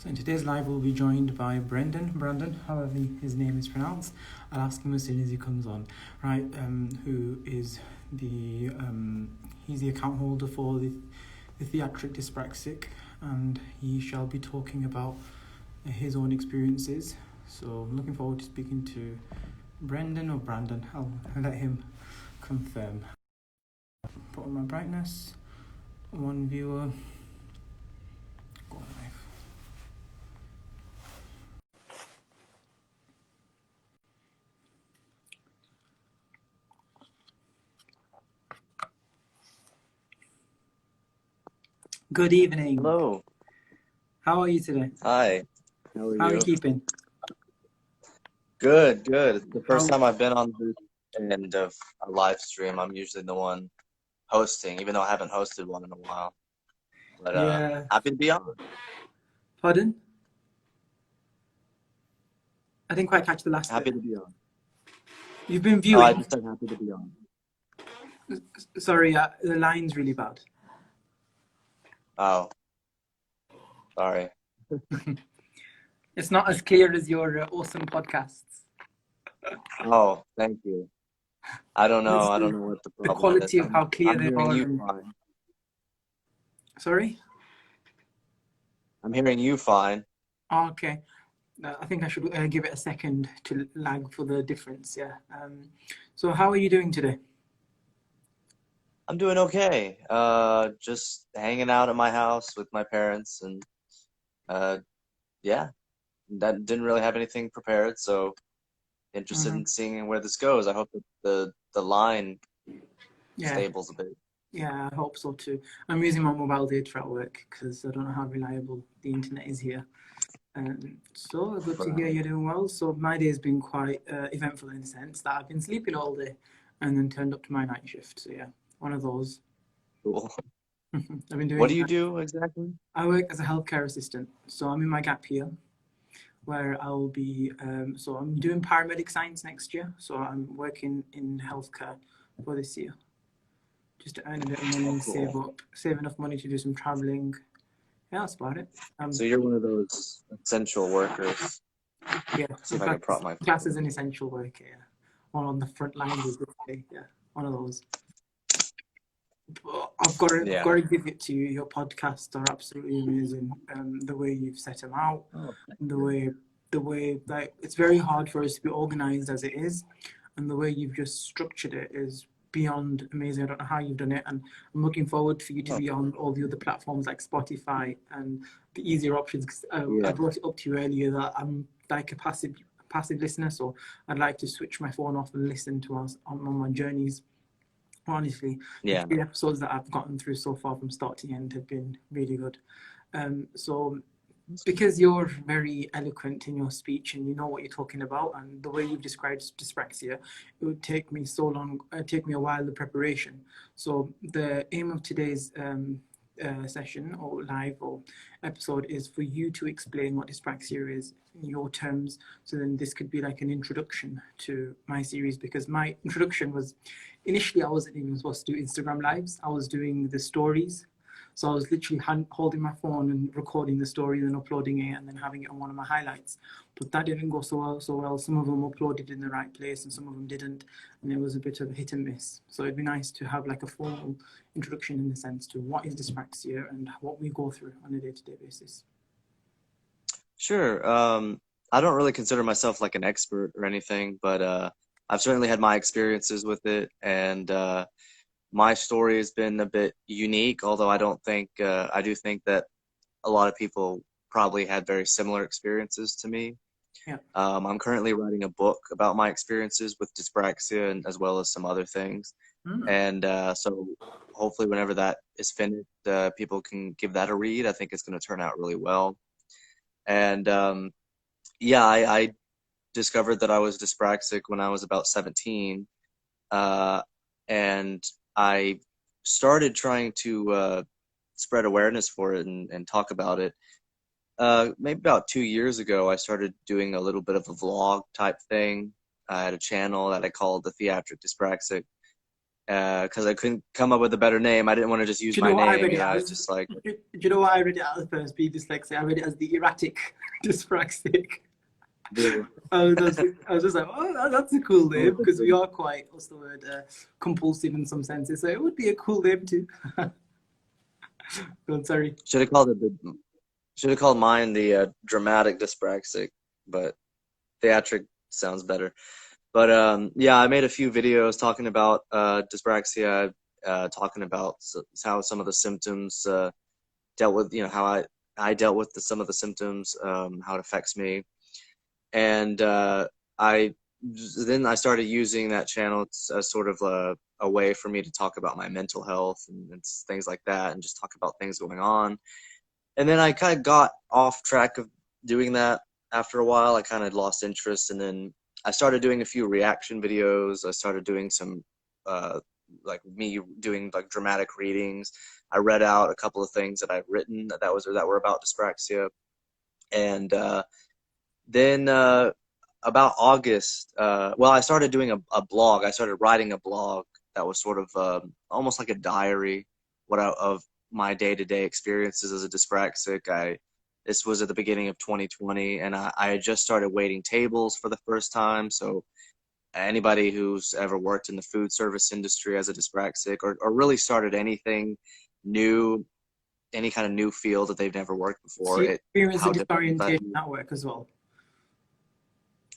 So in today's live, we'll be joined by Brandon, however his name is pronounced. I'll ask him as soon as he comes on, right? Who is he's the account holder for the Theatric Dyspraxic, and he shall be talking about his own experiences. So I'm looking forward to speaking to Brendan or Brandon. I'll let him confirm. Put on my brightness. One viewer. Go live. Good evening. Hello. How are you today? Hi. How are How are you you? keeping? Good, good. It's the first time I've been on the end of a live stream. I'm usually the one hosting, even though I haven't hosted one in a while. But Yeah. happy to be on. Pardon? I didn't quite catch the last Happy bit. to be on. You've been Oh, viewing. I just said happy to be on. Sorry, the line's really bad. Oh, sorry. It's not as clear as your awesome podcasts. Oh, thank you. I don't know. I don't know what the The problem quality is. of how clear I'm they hearing are. you fine. Sorry? I'm hearing you fine. Oh, okay. I think I should give it a second to lag for the difference, yeah. So how are you doing today? I'm doing okay. Just hanging out at my house with my parents, and yeah, that didn't really have anything prepared, so interested in seeing where this goes. I hope that the line stables a bit. Yeah, I hope so too. I'm using my mobile data at work because I don't know how reliable the internet is here. So good to hear you're doing well. So my day has been quite eventful in the sense that I've been sleeping all day and then turned up to my night shift. So yeah, one of those. Cool. I've been doing. What do you do exactly? I work as a healthcare assistant. So I'm in my gap year where I'll be, so I'm doing paramedic science next year. So I'm working in healthcare for this year. Just to earn a bit of money, save enough money to do some traveling. Yeah, that's about it. So you're one of those essential workers. Yeah, See if I can prop my class as an essential worker. Yeah, one on the front lines of this day. Yeah, one of those. But I've got to give it to you. Your podcasts are absolutely amazing. The way you've set them out, the way like it's very hard for us to be organized as it is, and the way you've just structured it is beyond amazing. I don't know how you've done it, and I'm looking forward for you to be on all the other platforms like Spotify and the easier options. Cause, I brought it up to you earlier that I'm like a passive listener, so I'd like to switch my phone off and listen to us on my journeys. Honestly, the 3 episodes that I've gotten through so far from start to end have been really good. So because you're very eloquent in your speech and you know what you're talking about and the way you've described dyspraxia, it would take me so long, take me a while, the preparation. So the aim of today's session or live or episode is for you to explain what dyspraxia is in your terms. So then this could be like an introduction to my series, because my introduction was initially I wasn't even supposed to do Instagram lives. I was doing the stories. So I was literally holding my phone and recording the story and then uploading it and then having it on one of my highlights. But that didn't go so well. Some of them uploaded in the right place and some of them didn't. And it was a bit of a hit and miss. So it'd be nice to have like a formal introduction in the sense to what is dyspraxia and what we go through on a day-to-day basis. Sure. I don't really consider myself like an expert or anything, but I've certainly had my experiences with it, and my story has been a bit unique, although I do think that a lot of people probably had very similar experiences to me. Yeah. I'm currently writing a book about my experiences with dyspraxia and as well as some other things. And so hopefully whenever that is finished, people can give that a read. I think it's going to turn out really well. And I discovered that I was dyspraxic when I was about 17. And I started trying to spread awareness for it and talk about it. Maybe about 2 years ago, I started doing a little bit of a vlog type thing. I had a channel that I called the Theatric Dyspraxic. because I couldn't come up with a better name. I didn't want to just use Do you know my what I name. read You it know, as? it's just like, Do you know what I read it as first? Be dyslexic. I read it as the erratic dyspraxic. really. I was just like, oh, that's a cool name because we are quite, what's the word, compulsive in some senses. So it would be a cool name too. Oh, sorry. Should have called mine the dramatic dyspraxic, but theatric sounds better. But yeah, I made a few videos talking about dyspraxia, talking about how some of the symptoms dealt with, how I dealt with some of the symptoms, how it affects me. And I then I started using that channel as sort of a way for me to talk about my mental health and things like that, and just talk about things going on. And then I kind of got off track of doing that after a while. I kind of lost interest, and then I started doing a few reaction videos. I started doing some like me doing like dramatic readings. I read out a couple of things that I've written that were about dyspraxia, and then about August, well, I started doing a blog. I started writing a blog that was sort of almost like a diary of my day-to-day experiences as a dyspraxic. This was at the beginning of 2020, and I had just started waiting tables for the first time. So anybody who's ever worked in the food service industry as a dyspraxic, or really started anything new, any kind of new field that they've never worked So before, you experience the how difficult that disorientation is. at work as well.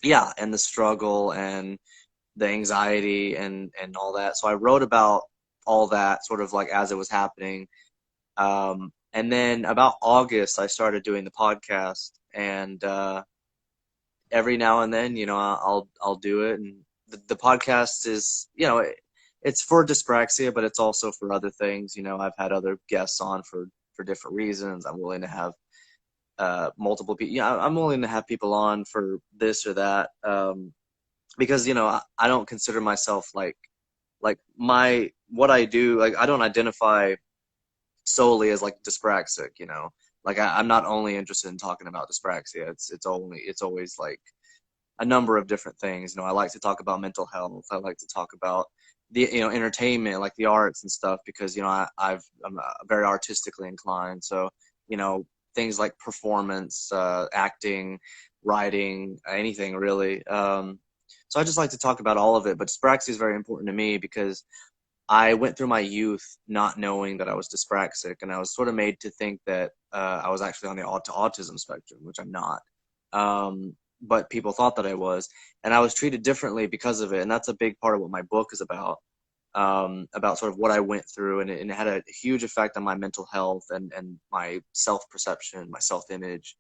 Yeah, and the struggle and the anxiety and all that. So I wrote about all that sort of like as it was happening. And then about August, I started doing the podcast, and every now and then, I'll do it. And the podcast is, it's for dyspraxia, but it's also for other things. I've had other guests on for different reasons. I'm willing to have multiple people. Yeah, I'm willing to have people on for this or that, because I don't consider myself like what I do. Like, I don't identify solely as like dyspraxic. Like I'm not only interested in talking about dyspraxia. It's always like a number of different things. I like to talk about mental health. I like to talk about the entertainment, like the arts and stuff, because I'm very artistically inclined. So things like performance, acting, writing, anything really. So I just like to talk about all of it. But dyspraxia is very important to me because I went through my youth not knowing that I was dyspraxic, and I was sort of made to think that I was actually on the autism spectrum, which I'm not. But people thought that I was, and I was treated differently because of it. And that's a big part of what my book is about sort of what I went through, and it had a huge effect on my mental health and my self-perception, my self-image,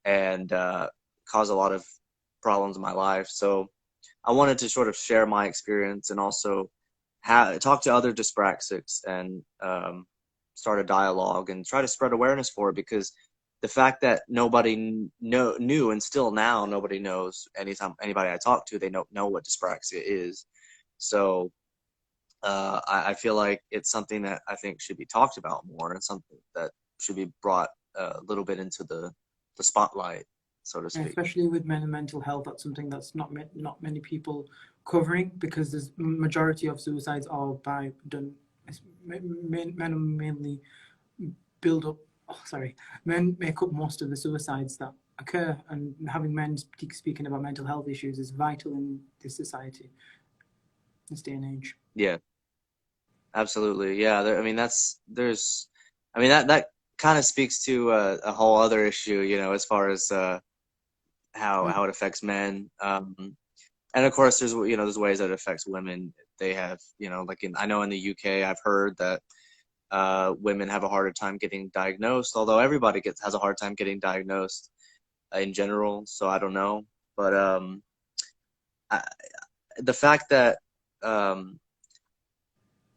and caused a lot of problems in my life. So I wanted to sort of share my experience, and also talk to other dyspraxics, and start a dialogue and try to spread awareness for it, because the fact that nobody knew, and still now nobody knows, anytime anybody I talk to, they don't know what dyspraxia is. So I feel like it's something that I think should be talked about more, and something that should be brought a little bit into the spotlight, so to speak. Especially with men and mental health, that's something that's not many people covering, because the majority of suicides are done. Men mainly build up. Oh, sorry, men make up most of the suicides that occur, and having men speaking about mental health issues is vital in this society, this day and age. Yeah, absolutely. Yeah, that kind of speaks to a whole other issue, as far as how it affects men. And of course, there's ways that it affects women. They have, like I know in the UK, I've heard that women have a harder time getting diagnosed, although everybody has a hard time getting diagnosed in general. So I don't know, but I, the fact that I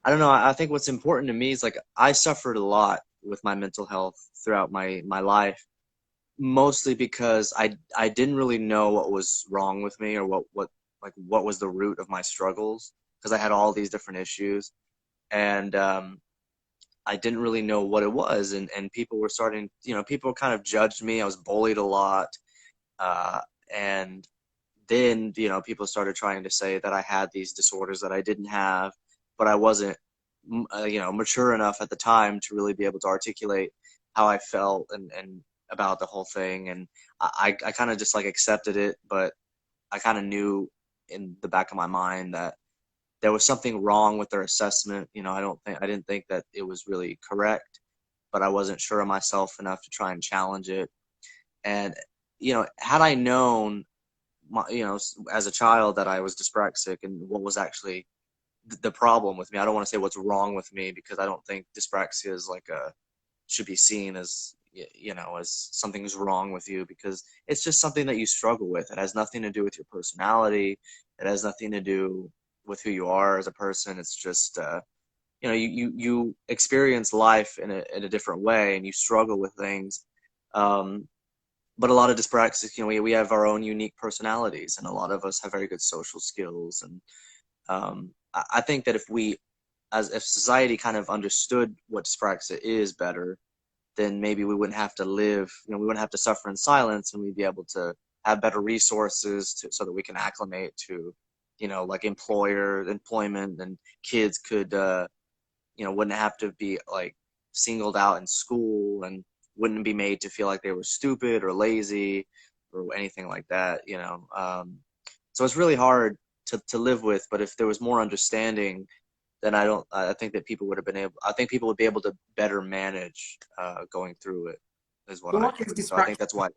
don't know. I think what's important to me is, like, I suffered a lot with my mental health throughout my life, mostly because I didn't really know what was wrong with me, or what was the root of my struggles, because I had all these different issues, and I didn't really know what it was, and people were starting, people kind of judged me. I was bullied a lot, and then people started trying to say that I had these disorders that I didn't have, but I wasn't, mature enough at the time to really be able to articulate how I felt and about the whole thing. And I kind of just like accepted it, but I kind of knew in the back of my mind that there was something wrong with their assessment. I didn't think that it was really correct, but I wasn't sure of myself enough to try and challenge it. And, had I known, as a child that I was dyspraxic and what was actually the problem with me, I don't want to say what's wrong with me, because I don't think dyspraxia is should be seen as, as something's wrong with you, because it's just something that you struggle with. It has nothing to do with your personality. It has nothing to do with who you are as a person. It's just, you experience life in a different way, and you struggle with things. But a lot of dyspraxics, we have our own unique personalities, and a lot of us have very good social skills. And I think that if society kind of understood what dyspraxia is better, then maybe we wouldn't have to live, we wouldn't have to suffer in silence, and we'd be able to have better resources so that we can acclimate to, like employment, and kids could, wouldn't have to be like singled out in school, and wouldn't be made to feel like they were stupid or lazy or anything like that, So it's really hard to live with, but if there was more understanding, then I think that people would be able to better manage going through it, is what I think. So I think that's why.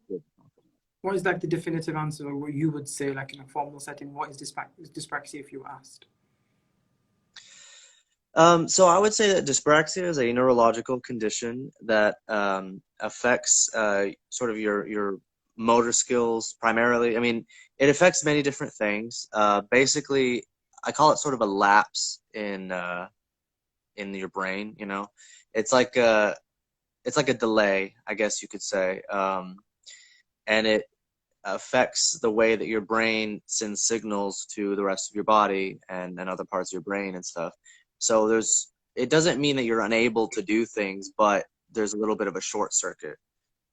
What is like the definitive answer, or what you would say, like in a formal setting, what is dyspraxia if you were asked? So I would say that dyspraxia is a neurological condition that affects sort of your motor skills primarily. I mean, it affects many different things. Basically, I call it sort of a lapse in your brain. It's like a delay, I guess you could say, and it affects the way that your brain sends signals to the rest of your body and other parts of your brain and stuff. So it doesn't mean that you're unable to do things, but there's a little bit of a short circuit.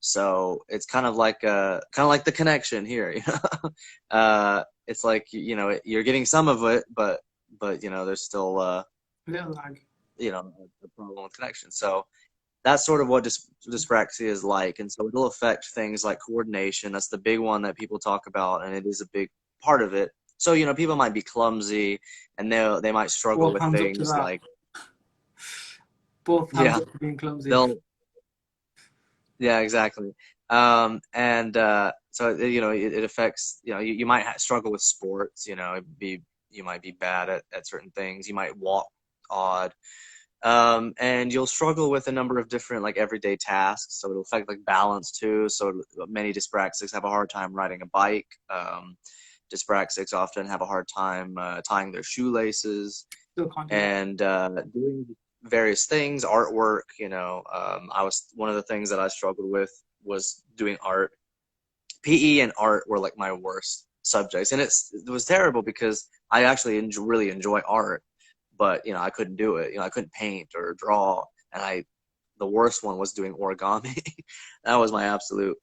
So it's kind of like the connection here, it's like, you're getting some of it, but there's still a little lag, the problem with connection. So that's sort of what dyspraxia is like. And so it'll affect things like coordination. That's the big one that people talk about, and it is a big part of it. So, people might be clumsy, and they might struggle with things like, both hands up to being clumsy. Yeah, exactly. So it affects, you might struggle with sports, you might be bad at certain things. You might walk odd. And you'll struggle with a number of different like everyday tasks. So it'll affect like balance too. So many dyspraxics have a hard time riding a bike. Dyspraxics often have a hard time tying their shoelaces and doing various things, artwork. One of the things that I struggled with was doing art. PE and art were like my worst subjects, and it was terrible because I actually really enjoy art, but I couldn't do it. I couldn't paint or draw, and the worst one was doing origami. That was my absolute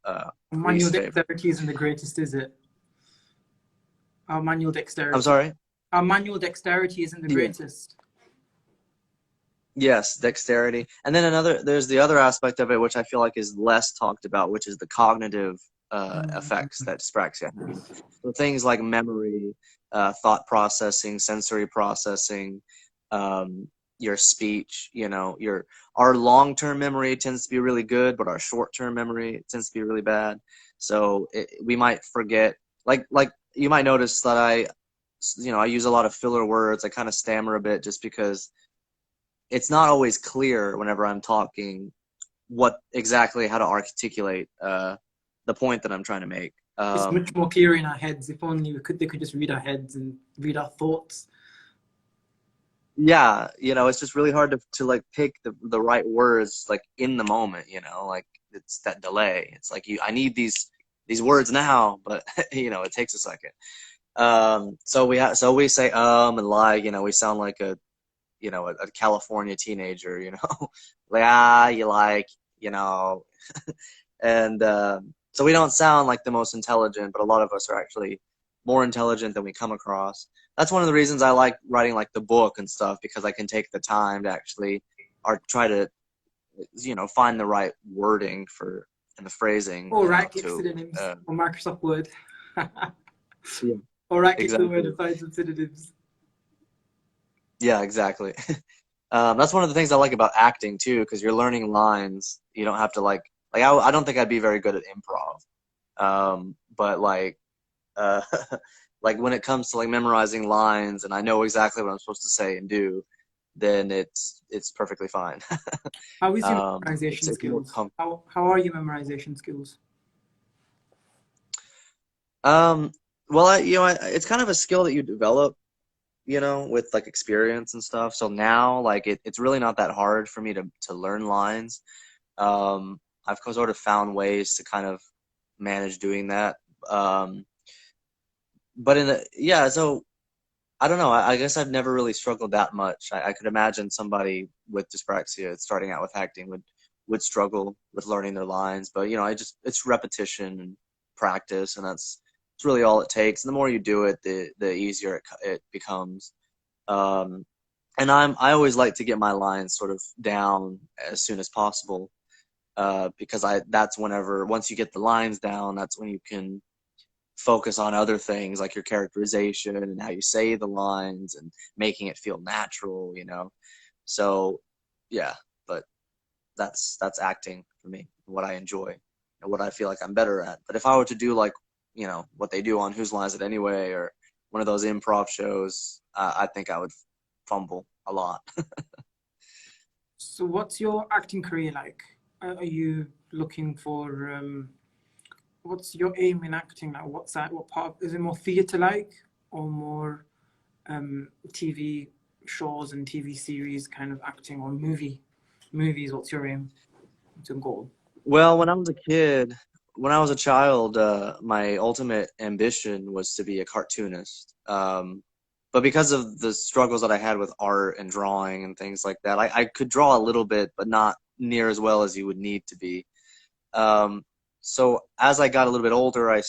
manual dexterity isn't the greatest, is it? Our manual dexterity. I'm sorry? Our manual dexterity isn't the greatest. Yes, dexterity. And then there's the other aspect of it, which I feel like is less talked about, which is the cognitive effects that dyspraxia has. So things like memory, thought processing, sensory processing, your speech, our long-term memory tends to be really good, but our short-term memory tends to be really bad. So we might forget, like you might notice that I use a lot of filler words. I kind of stammer a bit just because it's not always clear whenever I'm talking what exactly how to articulate the point that I'm trying to make. It's much more clear in our heads. If only they could just read our heads and read our thoughts. Yeah, it's just really hard to like pick the right words like in the moment. Like it's that delay. It's like I need these words now, but it takes a second. So we say and like we sound like a California teenager, like you like, and so we don't sound like the most intelligent, but a lot of us are actually more intelligent than we come across. That's one of the reasons I like writing like the book and stuff, because I can take the time to actually or try to, you know, find the right wording for and the phrasing, Or you know, right-click to synonyms on Microsoft Word. yeah, Or right-click the word exactly. and find some synonyms. Yeah, exactly. That's one of the things I like about acting too, because you're learning lines. You don't have to I don't think I'd be very good at improv. But like uh, like when it comes to like memorizing lines and I know exactly what I'm supposed to say and do, then it's perfectly fine. How is your It's memorization more skills? How are your memorization skills? um well, it's kind of a skill that you develop, you know, with like experience and stuff. So now like it's really not that hard for me to learn lines. I've sort of found ways to kind of manage doing that. Um, but so I don't know. I guess I've never really struggled that much. I could imagine somebody with dyspraxia starting out with acting would struggle with learning their lines. But you know, it's repetition and practice, and it's really all it takes. And the more you do it, the easier it becomes. Um, and I always like to get my lines sort of down as soon as possible, because that's whenever once you get the lines down, that's when you can focus on other things like your characterization and how you say the lines and making it feel natural, you know. So yeah, but that's acting for me, what I enjoy and what I feel like I'm better at. But if I were to do like, you know, what they do on Whose Line Is It Anyway or one of those improv shows, I think I would fumble a lot. So what's your acting career like? Are you looking for what's your aim in acting? Like what's that? What part is it more theatre like or more TV shows and TV series kind of acting or movies? What's your aim? What's your goal? Well, when I was a child, my ultimate ambition was to be a cartoonist. But because of the struggles that I had with art and drawing and things like that, I could draw a little bit, but not near as well as you would need to be. Um, so as I got a little bit older, I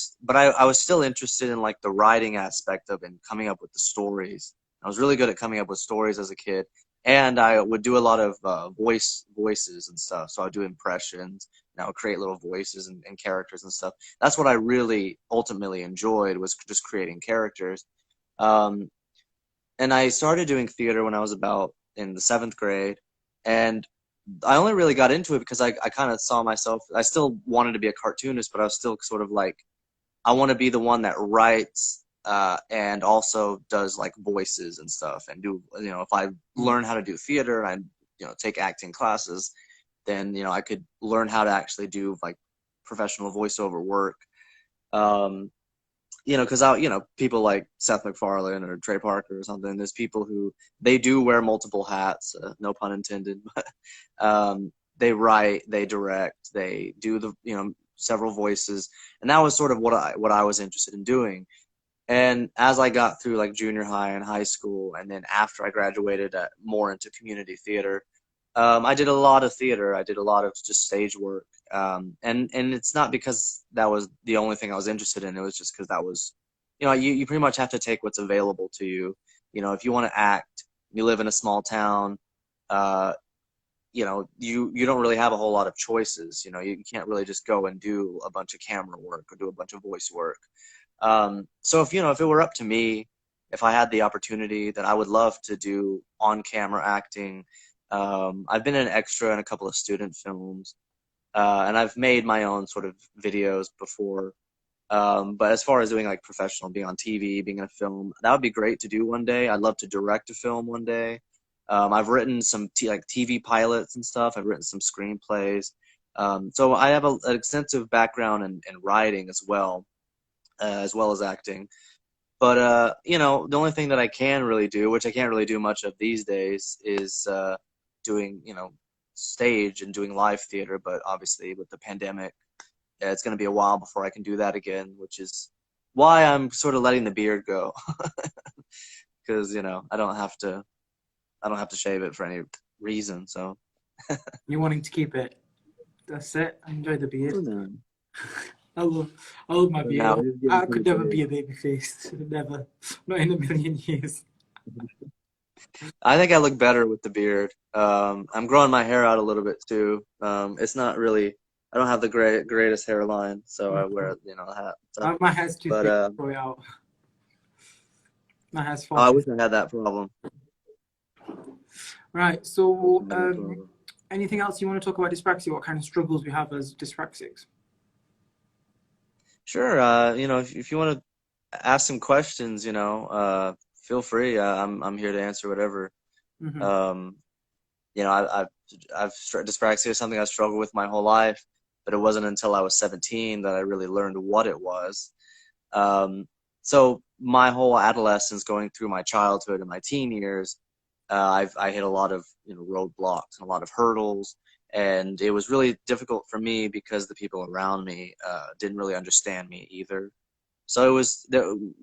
was still interested in like the writing aspect of it and coming up with the stories. I was really good at coming up with stories as a kid, and I would do a lot of voices and stuff. So I would do impressions, and I would create little voices and characters and stuff. That's what I really ultimately enjoyed, was just creating characters. Um, and I started doing theater when I was about in the seventh grade, and I only really got into it because I kind of saw myself. I still wanted to be a cartoonist, but I was still sort of like, I want to be the one that writes and also does like voices and stuff, and do, you know, if I learn how to do theater and I, you know, take acting classes, then, you know, I could learn how to actually do like professional voiceover work. Um, you know, because you know, people like Seth MacFarlane or Trey Parker or something. There's people who they do wear multiple hats, no pun intended. But they write, they direct, they do the, you know, several voices, and that was sort of what I was interested in doing. And as I got through like junior high and high school, and then after I graduated, more into community theater, I did a lot of theater. I did a lot of just stage work. And it's not because that was the only thing I was interested in. It was just because that was, you know, you pretty much have to take what's available to you. You know, if you want to act, you live in a small town, uh, you know, you don't really have a whole lot of choices. You know, you can't really just go and do a bunch of camera work or do a bunch of voice work. So if, you know, if it were up to me, if I had the opportunity, then I would love to do on-camera acting. I've been an extra in a couple of student films, and I've made my own sort of videos before. But as far as doing like professional, being on TV, being in a film, that would be great to do one day. I'd love to direct a film one day. I've written some like TV pilots and stuff. I've written some screenplays. So I have an extensive background in writing as well as acting. But you know, the only thing that I can really do, which I can't really do much of these days, is doing, you know, stage and doing live theater. But obviously, with the pandemic, yeah, it's going to be a while before I can do that again, which is why I'm sort of letting the beard go, because, you know, I don't have to shave it for any reason. So You're wanting to keep it. That's it. I enjoy the beard. no. I love my But now beard. it is getting I pretty could never be big. a baby face. Never. Not in a million years. I think I look better with the beard. I'm growing my hair out a little bit too. It's not really. I don't have the greatest hairline, so I wear a hat. So, My hair's too but thick to grow it out. My hair's far I too. wish I had that problem. Right. So, No problem. anything else you want to talk about dyspraxia? What kind of struggles we have as dyspraxics? Sure. If you want to ask some questions, feel free. I'm here to answer whatever. Mm-hmm. Um, dyspraxia is something I struggled with my whole life, but it wasn't until I was 17 that I really learned what it was. So my whole adolescence, going through my childhood and my teen years, I hit a lot of roadblocks and a lot of hurdles, and it was really difficult for me because the people around me didn't really understand me either. So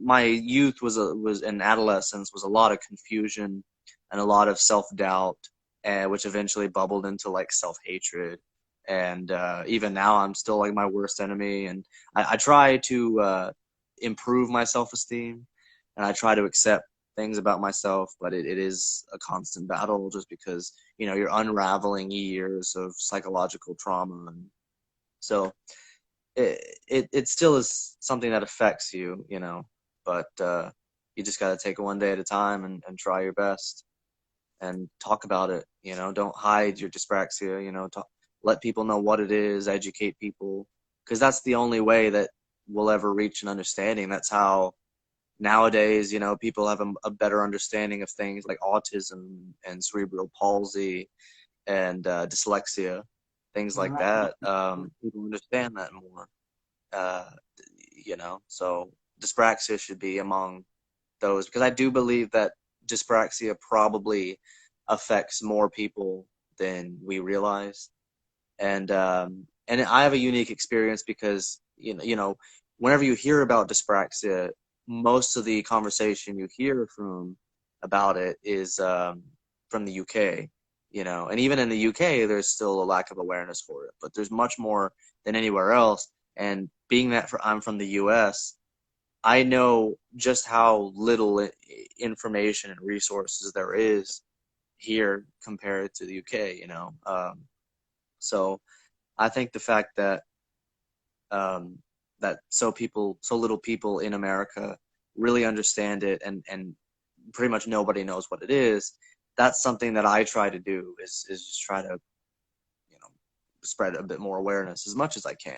my youth was in adolescence was a lot of confusion and a lot of self-doubt, and which eventually bubbled into like self-hatred. And even now, I'm still like my worst enemy. And I try to improve my self-esteem, and I try to accept things about myself, but it is a constant battle just because you're unraveling years of psychological trauma, and so it still is something that affects you, but you just got to take it one day at a time and try your best and talk about it. Don't hide your dyspraxia. Let people know what it is, educate people, because that's the only way that we'll ever reach an understanding. That's how nowadays, people have a better understanding of things like autism and cerebral palsy and dyslexia, things like that. People understand that more. uh, so dyspraxia should be among those, because I do believe that dyspraxia probably affects more people than we realize. And I have a unique experience because whenever you hear about dyspraxia, most of the conversation you hear about it is from the UK, and even in the UK, there's still a lack of awareness for it, but there's much more than anywhere else. And being that I'm from the US, I know just how little information and resources there is here compared to the UK. So I think the fact that um, so little people in America really understand it, and pretty much nobody knows what it is. That's something that I try to do is just try to spread a bit more awareness as much as I can.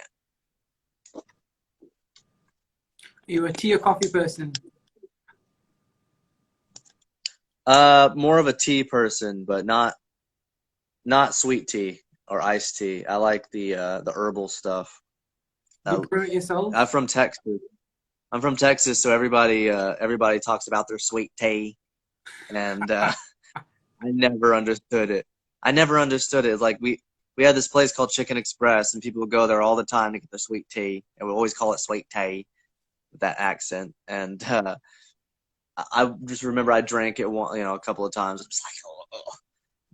You a tea or coffee person? More of a tea person, but not sweet tea or iced tea. I like the herbal stuff. You brew it yourself? I'm from Texas. So everybody talks about their sweet tea, and I never understood it. It's like we had this place called Chicken Express, and people would go there all the time to get their sweet tea, and we always call it sweet tea with that accent. And I just remember I drank it a couple of times. I'm just like, oh.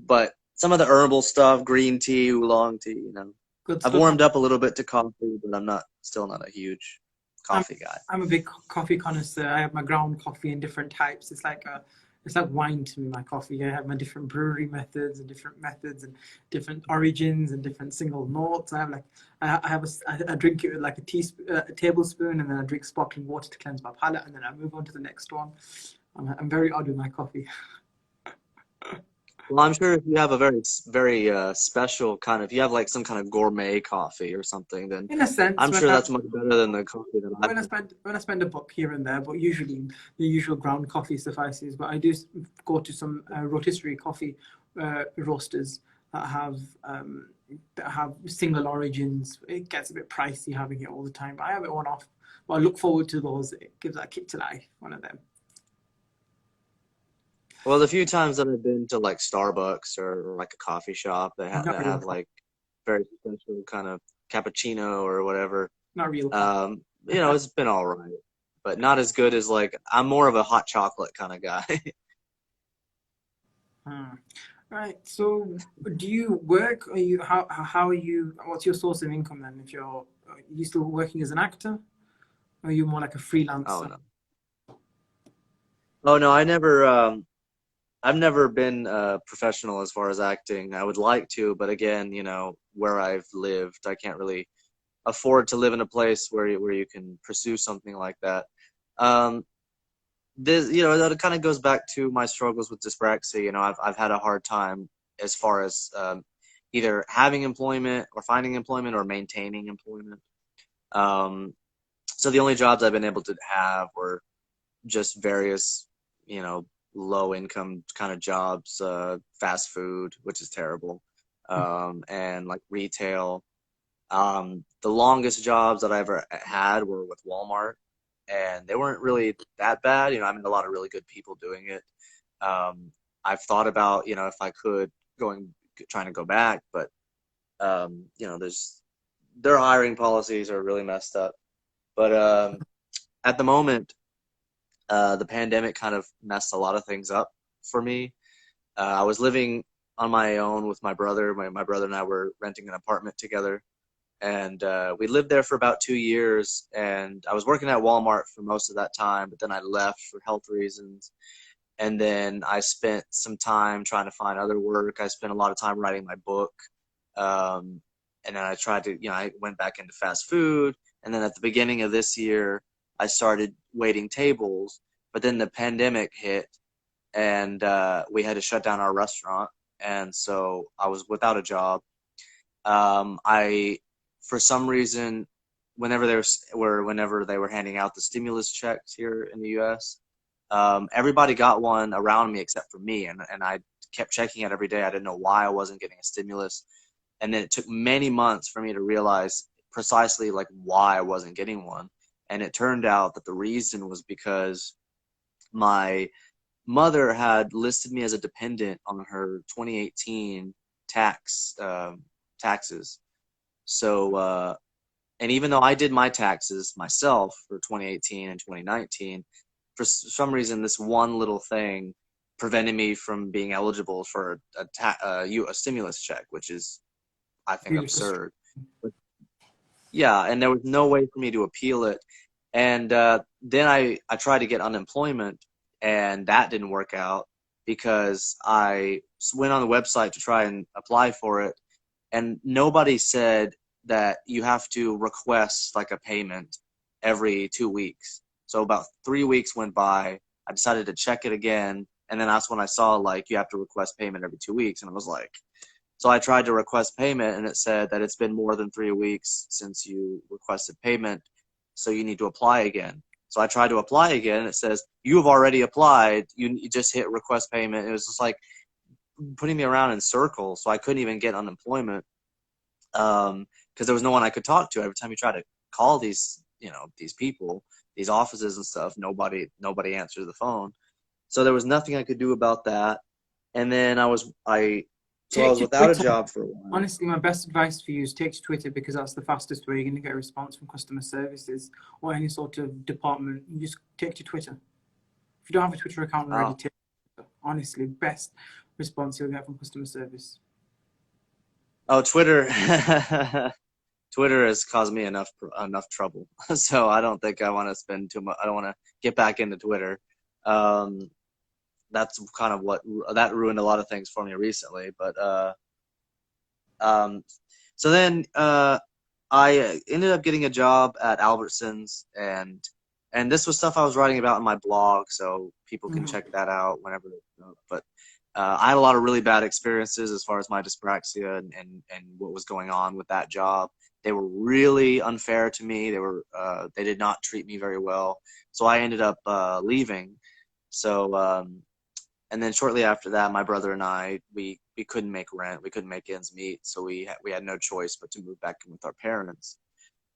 But some of the herbal stuff, green tea, oolong tea, Good I've stuff. warmed up a little bit to coffee, but I'm still not a huge coffee guy. I'm a big coffee connoisseur. I have my ground coffee in different types. It's like wine to me, my coffee. I have my different brewery methods and different origins and different single notes. I drink it with like a tablespoon, and then I drink sparkling water to cleanse my palate, and then I move on to the next one. I'm very odd with my coffee. Well, I'm sure if you have a very, very special if you have like some kind of gourmet coffee or something, then In a sense, I'm sure that's much better than the coffee that when I spend a buck here and there, but usually the usual ground coffee suffices. But I do go to some rotisserie coffee roasters that have single origins. It gets a bit pricey having it all the time, but I have it on off. But I look forward to those. It gives that kick to life. One of them. Well, the few times that I've been to like Starbucks or like a coffee shop that have like very special kind of cappuccino or whatever, not real coffee. It's been all right, but not as good as I'm more of a hot chocolate kind of guy. Right. So, do you work? Are you how are you? What's your source of income then? If you're you still working as an actor? Or are you more like a freelancer? Oh no. Oh no, I've never been professional as far as acting. I would like to, but again, you know, where I've lived, I can't really afford to live in a place where you can pursue something like that. This, you know, that kind of goes back to my struggles with dyspraxia. You know, I've had a hard time as far as either having employment or finding employment or maintaining employment. So the only jobs I've been able to have were just various, you know, low income kind of jobs, fast food, which is terrible, and like retail. The longest jobs that I ever had were with Walmart, and they weren't really that bad. You know, I mean, a lot of really good people doing it. I've thought about, you know, if I could trying to go back, but you know, their hiring policies are really messed up. But at the moment, the pandemic kind of messed a lot of things up for me. I was living on my own with my brother. My brother and I were renting an apartment together, and we lived there for about 2 years. And I was working at Walmart for most of that time, but then I left for health reasons. And then I spent some time trying to find other work. I spent a lot of time writing my book. And then I tried to, you know, I went back into fast food. And then at the beginning of this year, I started waiting tables. But then the pandemic hit, and we had to shut down our restaurant. And so I was without a job. For some reason, whenever they were handing out the stimulus checks here in the U.S., everybody got one around me except for me, and I kept checking it every day. I didn't know why I wasn't getting a stimulus, and then it took many months for me to realize precisely like why I wasn't getting one. And it turned out that the reason was because my mother had listed me as a dependent on her 2018 taxes. So, and even though I did my taxes myself for 2018 and 2019, for some reason, this one little thing prevented me from being eligible for a stimulus check, which is, I think, absurd. But, yeah, and there was no way for me to appeal it. And then I tried to get unemployment, and that didn't work out because I went on the website to try and apply for it, and nobody said that you have to request like a payment every 2 weeks. So about 3 weeks went by. I decided to check it again, and then that's when I saw like you have to request payment every 2 weeks, and I was like, so I tried to request payment, and it said that it's been more than 3 weeks since you requested payment, so you need to apply again. So I tried to apply again, and it says you have already applied. You just hit request payment. It was just like putting me around in circles, so I couldn't even get unemployment because there was no one I could talk to. Every time you try to call these, you know, these people, these offices and stuff, nobody answered the phone. So there was nothing I could do about that. And then I was without a job for a while. Honestly, my best advice for you is take to Twitter, because that's the fastest way you're going to get a response from customer services or any sort of department. You just take to Twitter. If you don't have a Twitter account already, take to Twitter. Honestly, best response you'll get from customer service. Oh, Twitter. Twitter has caused me enough trouble, so I don't think I want to spend too much. I don't want to get back into Twitter. That's kind of that ruined a lot of things for me recently. But so then I ended up getting a job at Albertsons, and this was stuff I was writing about in my blog, so people can check that out whenever. But I had a lot of really bad experiences as far as my dyspraxia and what was going on with that job. They were really unfair to me. They did not treat me very well. So I ended up leaving. So and then shortly after that, my brother and I, we couldn't make rent. We couldn't make ends meet. So we had no choice but to move back in with our parents.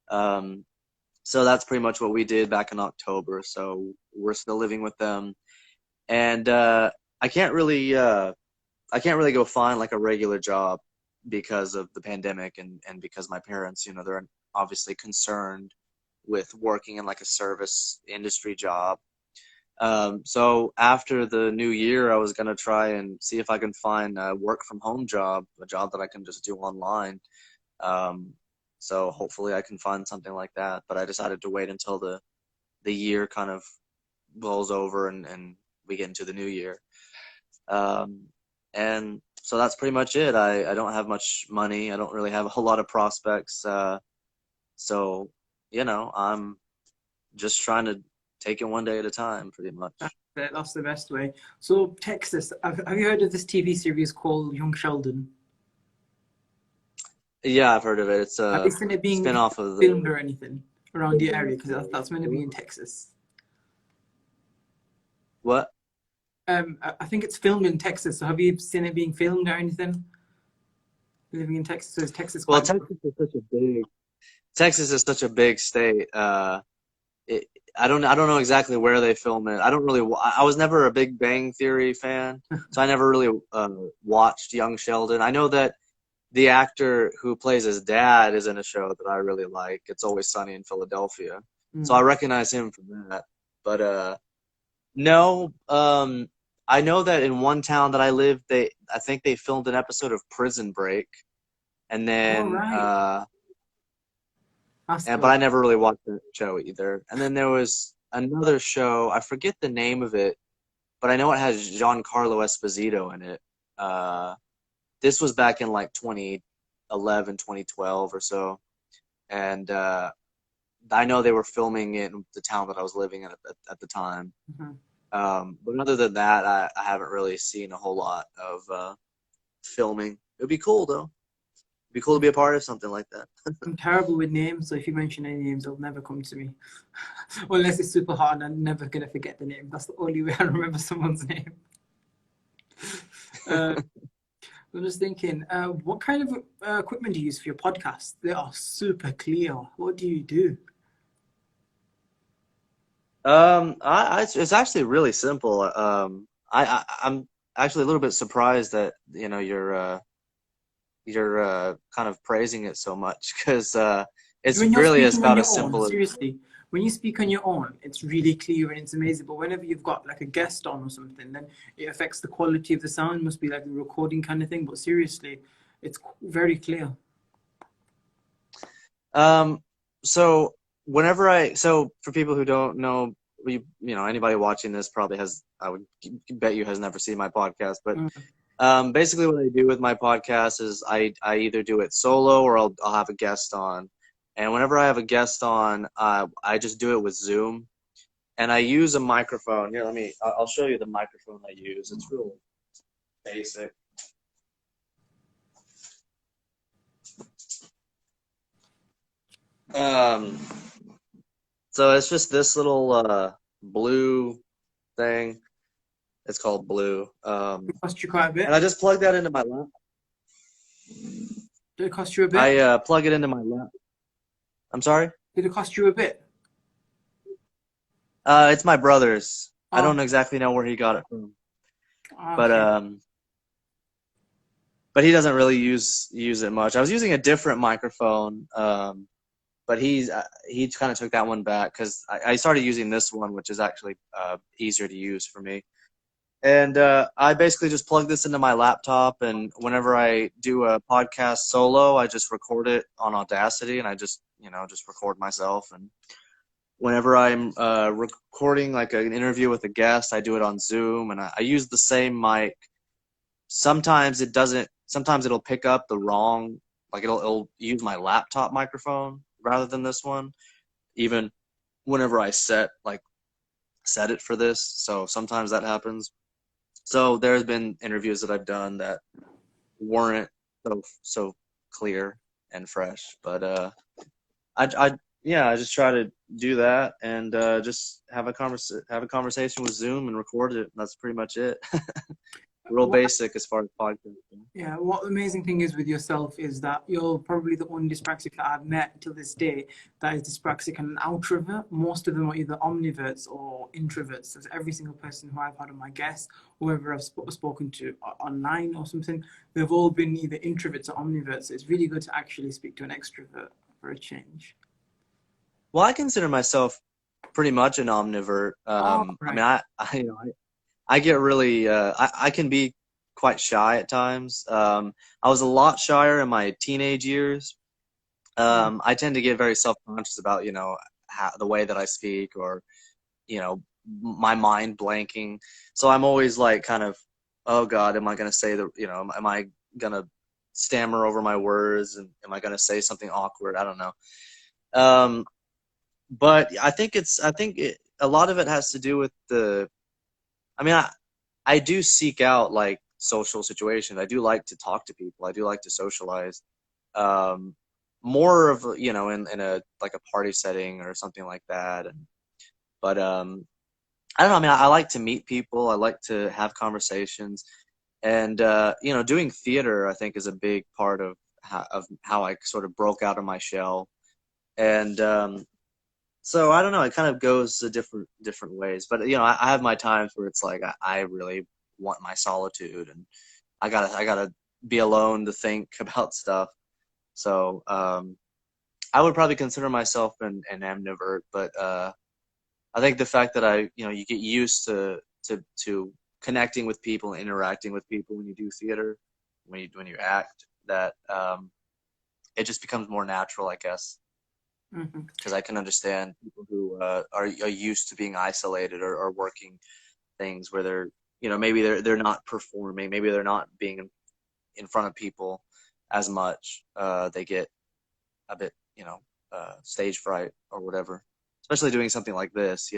So that's pretty much what we did back in October. So we're still living with them. And I can't really go find like a regular job because of the pandemic and because my parents, you know, they're obviously concerned with working in like a service industry job. So after the new year, I was going to try and see if I can find a work from home job, a job that I can just do online. So hopefully I can find something like that. But I decided to wait until the year kind of rolls over and we get into the new year. And so that's pretty much it. I don't have much money. I don't really have a whole lot of prospects. So, I'm just trying to take it one day at a time, pretty much. That's the best way. So Texas, have you heard of this TV series called Young Sheldon? Yeah, I've heard of it. It's Have a you seen it being spin-off of filmed or anything around the area? Because that's meant to be in Texas. What? I think it's filmed in Texas. So have you seen it being filmed or anything? Living in Texas, so is Texas Well, quite Texas is such a big state. I don't know exactly where they film it. I was never a Big Bang Theory fan, so I never really watched Young Sheldon. I know that the actor who plays his dad is in a show that I really like. It's Always Sunny in Philadelphia. So I recognize him from that. But no, I know that in one town that I lived, I think they filmed an episode of Prison Break, and then right. but I never really watched the show either. And then there was another show, I forget the name of it, but I know it has Giancarlo Esposito in it. This was back in like 2011, 2012 or so. And I know they were filming it in the town that I was living in at the time. But other than that, I haven't really seen a whole lot of filming. It would be cool, though. It'd be cool to be a part of something like that. I'm terrible with names, so if you mention any names, they'll never come to me. Unless it's super hard, I'm never going to forget the name. That's the only way I remember someone's name. I'm just thinking, what kind of equipment do you use for your podcast? They are super clear. What do you do? It's actually really simple. I'm actually a little bit surprised that you're kind of praising it so much, because it's really about as simple as. Seriously, when you speak on your own, it's really clear and it's amazing. But whenever you've got like a guest on or something, then it affects the quality of the sound. It must be like a recording kind of thing. But seriously, it's very clear. So for people who don't know, anybody watching this probably I would bet you has never seen my podcast, but basically what I do with my podcast is I either do it solo or I'll have a guest on. And whenever I have a guest on, I just do it with Zoom, and I use a microphone. Here, I'll show you the microphone I use. It's real basic. So it's just this little blue thing. It's called Blue. It cost you quite a bit. And I just plug that into my laptop. Did it cost you a bit? I plug it into my laptop. I'm sorry? Did it cost you a bit? It's my brother's. I don't exactly know where he got it from. Okay. But he doesn't really use it much. I was using a different microphone, but he kind of took that one back, because I started using this one, which is actually easier to use for me. And I basically just plug this into my laptop, and whenever I do a podcast solo, I just record it on Audacity, and I just record myself. And whenever I'm recording like an interview with a guest, I do it on Zoom, and I use the same mic. Sometimes it'll pick up the wrong, like it'll use my laptop microphone rather than this one, even whenever I set it for this. So sometimes that happens. So there's been interviews that I've done that weren't so clear and fresh, but I just try to do that, and just have a conversation with Zoom and record it. That's pretty much it. Real basic as far as podcasting. Yeah, what the amazing thing is with yourself is that you're probably the only dyspraxic that I've met till this day that is dyspraxic and an outrovert. Most of them are either omniverts or introverts. That's every single person who I've had on my guest, whoever I've spoken to online or something, they've all been either introverts or omniverts. So it's really good to actually speak to an extrovert for a change. Well, I consider myself pretty much an omnivert. Right. I mean, I get really, I can be quite shy at times. I was a lot shyer in my teenage years, I tend to get very self-conscious about, the way that I speak, or, my mind blanking. So I'm always like kind of, oh God, am I going to say am I going to stammer over my words, and am I going to say something awkward? I don't know. But I think a lot of it has to do with I mean, I do seek out like social situations. I do like to talk to people. I do like to socialize. Um, More of, in a like a party setting or something like that. But I don't know. I mean, I like to meet people. I like to have conversations, and doing theater, I think, is a big part of how I sort of broke out of my shell. And so I don't know. It kind of goes to different ways. But I have my times where it's like I really want my solitude, and I gotta be alone to think about stuff. So I would probably consider myself an ambivert, but I think the fact that you get used to connecting with people and interacting with people when you do theater, when you act, that it just becomes more natural, I guess. Because I can understand people who are used to being isolated, or working things where they're, maybe they're not performing, maybe they're not being in front of people as much. They get a bit, stage fright or whatever. Especially doing something like this,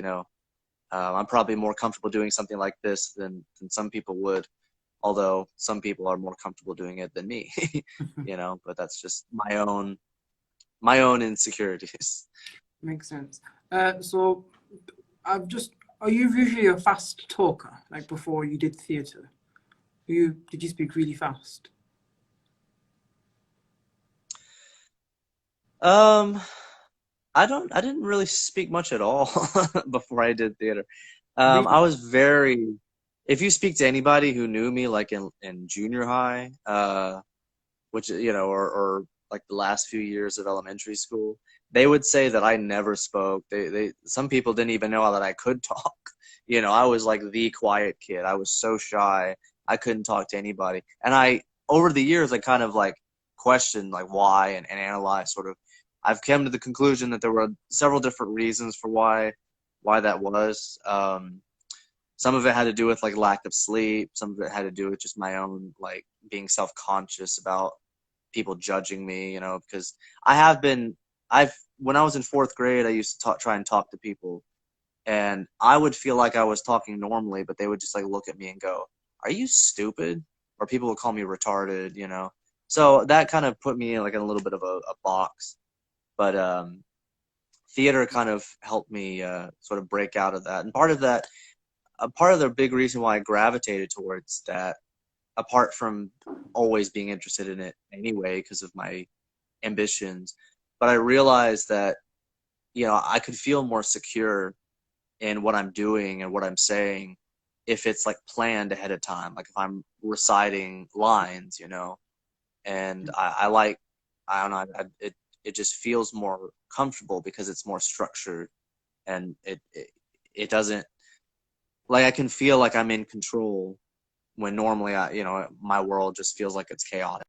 I'm probably more comfortable doing something like this than some people would. Although some people are more comfortable doing it than me, But that's just my own insecurities. Makes sense. So are you usually a fast talker? Like before you did theatre, did you speak really fast? I didn't really speak much at all before I did theater. I Really? was very, if you speak to anybody who knew me like in junior high, which, or like the last few years of elementary school, they would say that I never spoke. Some people didn't even know that I could talk. I was like the quiet kid. I was so shy. I couldn't talk to anybody. And over the years, I kind of like questioned like why, and analyzed sort of. I've come to the conclusion that there were several different reasons for why that was. Some of it had to do with like lack of sleep. Some of it had to do with just my own like being self-conscious about people judging me, because when I was in fourth grade, I used to try and talk to people, and I would feel like I was talking normally, but they would just like look at me and go, "Are you stupid?" Or people would call me retarded. So that kind of put me in like in a little bit of a box. But theater kind of helped me sort of break out of that. And part of the big reason why I gravitated towards that, apart from always being interested in it anyway because of my ambitions, but I realized that I could feel more secure in what I'm doing and what I'm saying if it's like planned ahead of time, like if I'm reciting lines, and I don't know, it just feels more comfortable because it's more structured, and it doesn't, like, I can feel like I'm in control when normally my world just feels like it's chaotic.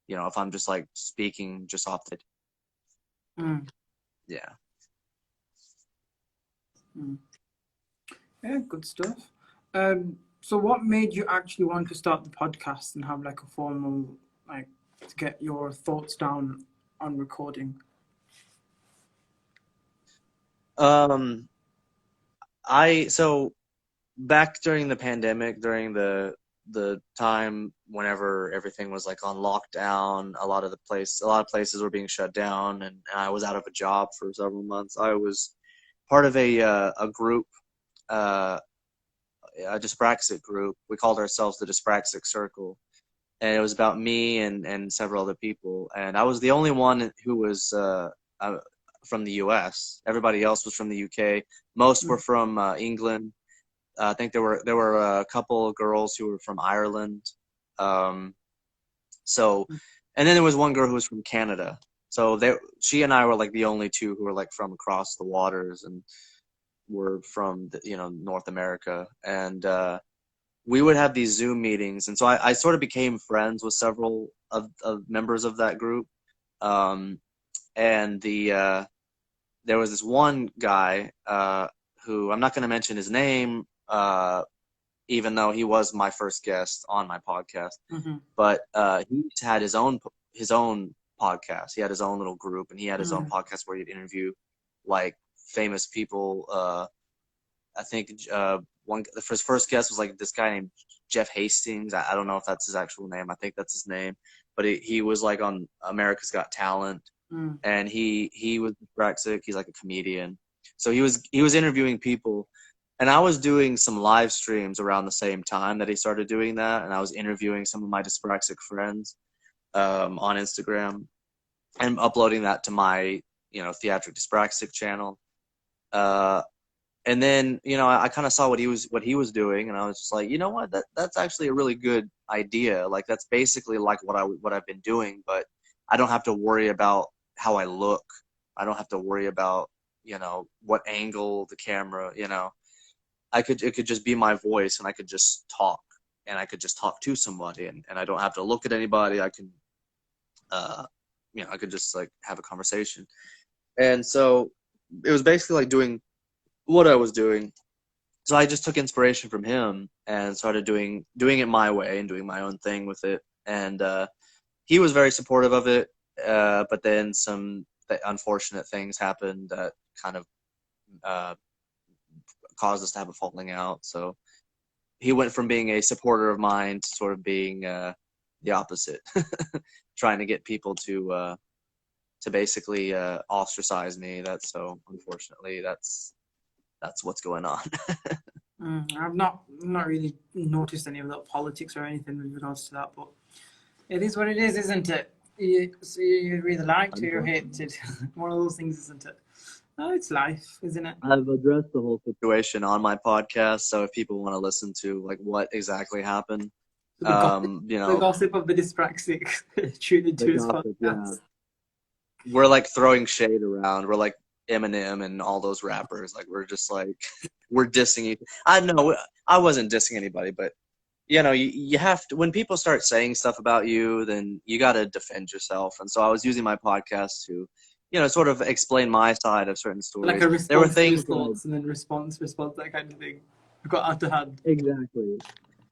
If I'm just like speaking just off the, Mm. yeah. Mm. Yeah, good stuff. So what made you actually want to start the podcast and have like a formal, like, to get your thoughts down on recording? So back during the pandemic, during the time whenever everything was like on lockdown, a lot of places were being shut down, and I was out of a job for several months. I was part of a group, uh, a dyspraxic group. We called ourselves the Dyspraxic Circle, and it was about me and several other people. And I was the only one who was from the U.S. Everybody else was from the U.K. Most were from England. I think there were a couple of girls who were from Ireland. Um, so, and then there was one girl who was from Canada. So she and I were like the only two who were like from across the waters and were from North America. And we would have these Zoom meetings, and so I sort of became friends with several of members of that group. Um, and there was this one guy who I'm not going to mention his name, even though he was my first guest on my podcast. Mm-hmm. But he had his own podcast. He had his own little group, and he had his own podcast where he'd interview like famous people. I think his first guest was like this guy named Jeff Hastings. I don't know if that's his actual name. I think that's his name. But he was like on America's Got Talent, and he was dyspraxic. He's like a comedian. So he was interviewing people, and I was doing some live streams around the same time that he started doing that, and I was interviewing some of my dyspraxic friends on Instagram and uploading that to my Theatric Dyspraxic channel. And then, I kind of saw what he was doing, and I was just like, you know what, that's actually a really good idea. Like, that's basically like what I've been doing, but I don't have to worry about how I look. I don't have to worry about, what angle the camera, it could just be my voice, and I could just talk, and I could just talk to somebody, and I don't have to look at anybody. I can, I could just like have a conversation. And so it was basically like doing what I was doing. So I just took inspiration from him and started doing it my way and doing my own thing with it. And he was very supportive of it. But then some unfortunate things happened that kind of caused us to have a falling out. So he went from being a supporter of mine to sort of being the opposite, trying to get people to basically ostracize me. So unfortunately that's what's going on. I've not really noticed any of that politics or anything with regards to that, but it is what it is, isn't it? You're either liked or you're hated. One of those things, isn't it? No, it's life, isn't it? I've addressed the whole situation on my podcast, so if people want to listen to like what exactly happened, the gossip of the dyspraxic, tune into his podcast. Yeah. We're like throwing shade around. We're like Eminem and all those rappers. Like, we're just like, we're dissing you. I know I wasn't dissing anybody, but you have to, when people start saying stuff about you, then you got to defend yourself. And so I was using my podcast to, sort of explain my side of certain stories. Like a response, there were things and then response, that kind of thing. You got out of hand. Exactly.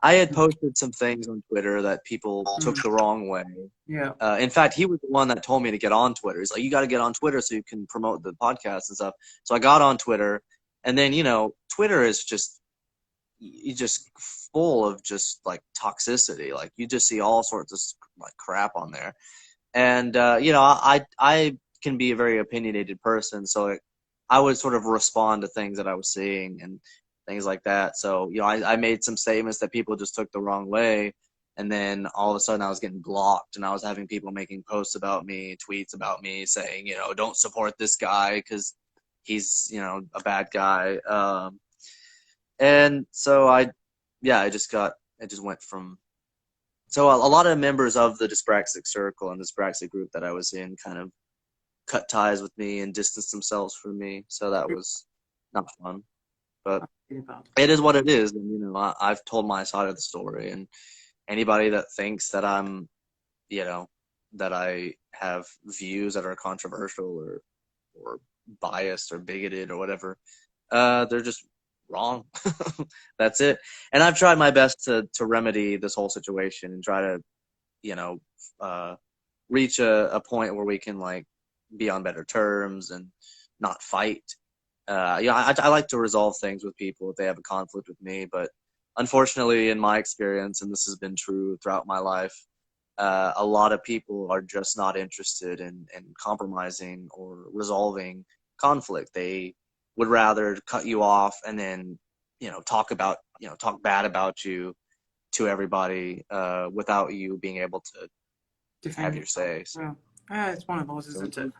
I had posted some things on Twitter that people took the wrong way. Yeah. In fact, he was the one that told me to get on Twitter. He's like, you got to get on Twitter so you can promote the podcast and stuff. So I got on Twitter, and then, Twitter is just full of just like toxicity. Like, you just see all sorts of like crap on there. And, I can be a very opinionated person. So like, I would sort of respond to things that I was seeing and things like that. So, I made some statements that people just took the wrong way. And then all of a sudden I was getting blocked, and I was having people making posts about me, tweets about me saying, don't support this guy because he's, a bad guy. And so it just went from, so a lot of members of the dyspraxic circle and the dyspraxic group that I was in kind of cut ties with me and distanced themselves from me. So that was not fun. But it is what it is, and I've told my side of the story. And anybody that thinks that I'm, that I have views that are controversial or biased or bigoted or whatever, they're just wrong. That's it. And I've tried my best to remedy this whole situation and try to, reach a point where we can like be on better terms and not fight. I like to resolve things with people if they have a conflict with me, but unfortunately, in my experience, and this has been true throughout my life, a lot of people are just not interested in compromising or resolving conflict. They would rather cut you off and then, talk bad about you to everybody without you being able to have your say. So. Yeah, it's one of those, isn't it?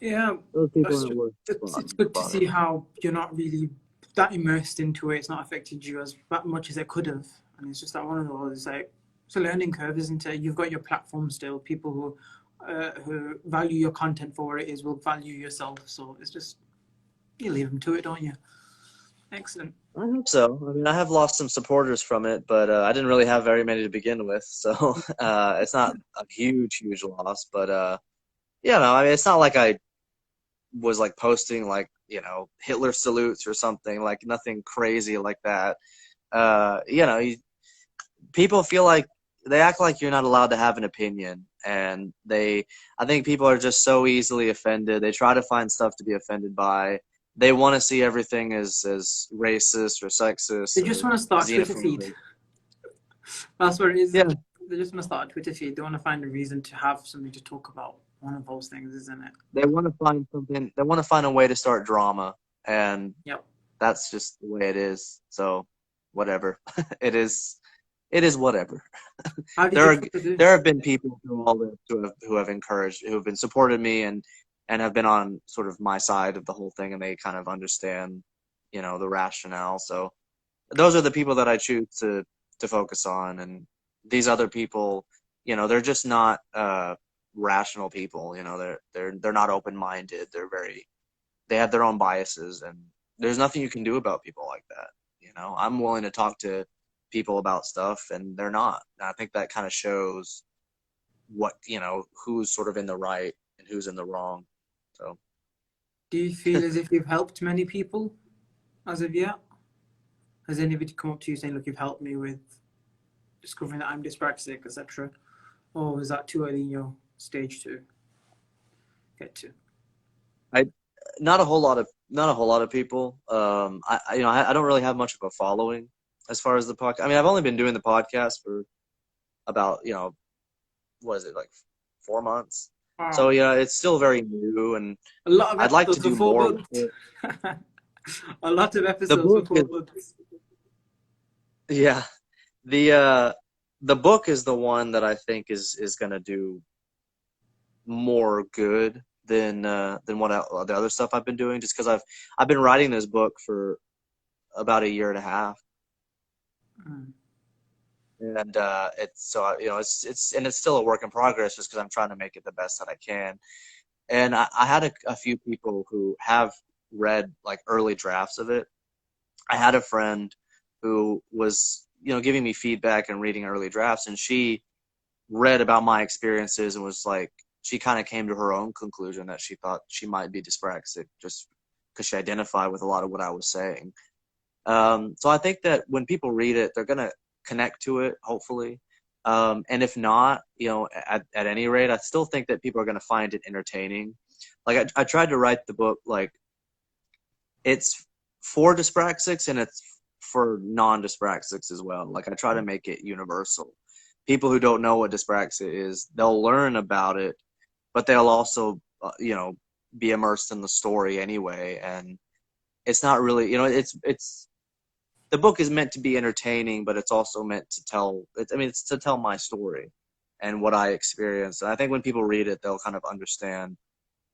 Yeah, it's good to see how you're not really that immersed into it. It's not affected you as much as it could have, and it's just like one of those. Like, it's a learning curve, isn't it? You've got your platform still. People who value your content for what it is will value yourself. So it's just, you leave them to it, don't you? Excellent. I hope so. I mean, I have lost some supporters from it, but I didn't really have very many to begin with, so it's not a huge loss. But I mean, it's not like I was like posting like, Hitler salutes or something, like nothing crazy like that. People feel like they act like you're not allowed to have an opinion, and I think people are just so easily offended. They try to find stuff to be offended by. They want to see everything as racist or They sexist just or want to start a Twitter feed. xenophobic. That's what it is. Yeah, They just want to start a Twitter feed. They want to find a reason to have something to talk about. One of those things, isn't it? they want to find something. They want to find a way to start drama, and Yep. that's just the way it is. So, whatever. It is. It is whatever. How did there you are Twitter do? there have been people through all this who have encouraged, who have been supported me, and have been on sort of my side of the whole thing, and they kind of understand, the rationale. So those are the people that I choose to focus on, and these other people, they're just not rational people. They're not open minded. They have their own biases, and there's nothing you can do about people like that. I'm willing to talk to people about stuff, and they're not. And I think that kind of shows who's sort of in the right and who's in the wrong. So, Do you feel as if you've helped many people as of yet? Has anybody come up to you saying, "Look, you've helped me with discovering that I'm dyspraxic, etc.?" Or is that too early in your stage to get to? I not a whole lot of people. I don't really have much of a following as far as the podcast. I mean, I've only been doing the podcast for about what is it, like 4 months. So Wow. it's still very new, and A lot of I'd like to episodes do for four more with months. it. A lot of The episodes for book four is months. Yeah, the book is the one that I think is going to do more good than the other stuff I've been doing, just because I've been writing this book for about a year and a half, Mm. and it's so it's still a work in progress, just because I'm trying to make it the best that I can. And I had a few people who have read like early drafts of it. I had a friend who was giving me feedback and reading early drafts, and she read about my experiences and was like, she kind of came to her own conclusion that she thought she might be dyspraxic, just because she identified with a lot of what I was saying. So I think that when people read it, they're going to connect to it, hopefully. And if not, at any rate, I still think that people are going to find it entertaining. Like I tried to write the book, like it's for dyspraxics and it's for non-dyspraxics as well. Like I try to make it universal. People who don't know what dyspraxia is, they'll learn about it, but they'll also, be immersed in the story anyway. And it's not really, it's the book is meant to be entertaining, but it's also meant to tell. It's to tell my story and what I experienced. And I think when people read it, they'll kind of understand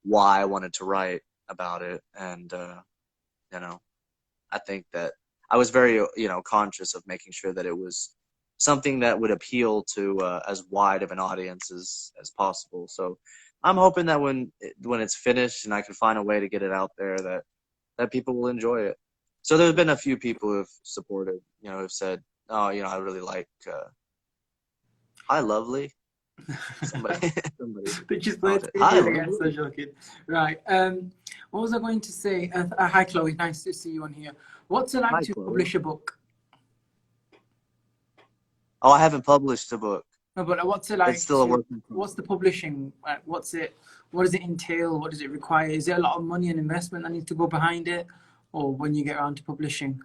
why I wanted to write about it. And I think that I was very, conscious of making sure that it was something that would appeal to as wide of an audience as possible. So I'm hoping that when it's finished and I can find a way to get it out there, that people will enjoy it. So there's been a few people who've supported, who've said, "Oh, I really like Hi Lovely." Somebody, somebody They just called learned it to Hi do it again, so Lovely. joking. Right. What was I going to say? Hi, Chloe. Nice to see you on here. What's it like Hi to Chloe. publish a book? Oh, I haven't published a book. No, but what's it It's like still a to? work in What's the progress. publishing? What's it? What does it entail? What does it require? Is there a lot of money and investment that needs to go behind it, or when you get around to publishing?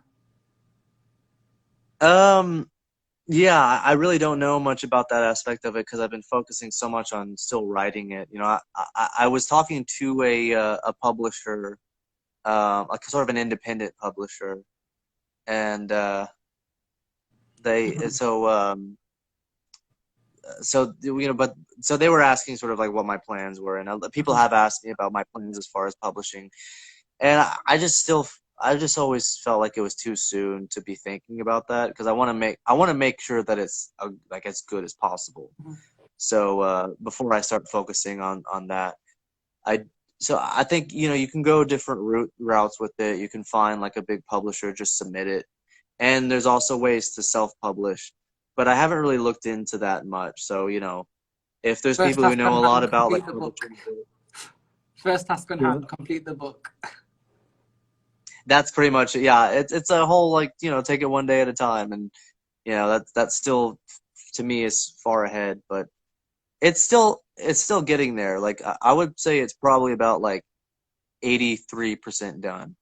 Um, Yeah, I really don't know much about that aspect of it because I've been focusing so much on still writing it. I was talking to a publisher, like sort of an independent publisher, and they but so they were asking sort of like what my plans were, and people have asked me about my plans as far as publishing, and I just always felt like it was too soon to be thinking about that because I want to make sure that it's like as good as possible. So before I start focusing on that, I I think you can go different routes with it. You can find like a big publisher, just submit it, and there's also ways to self-publish, but I haven't really looked into that much. So if there's First people who task know on a lot hand, about like complete the book. publishing, First task on yeah, hand, complete the book. that's pretty much it. Yeah, it's a whole like, you know, take it one day at a time, and you know that's still to me is far ahead, but it's still getting there. Like I would say it's probably about like 83% done.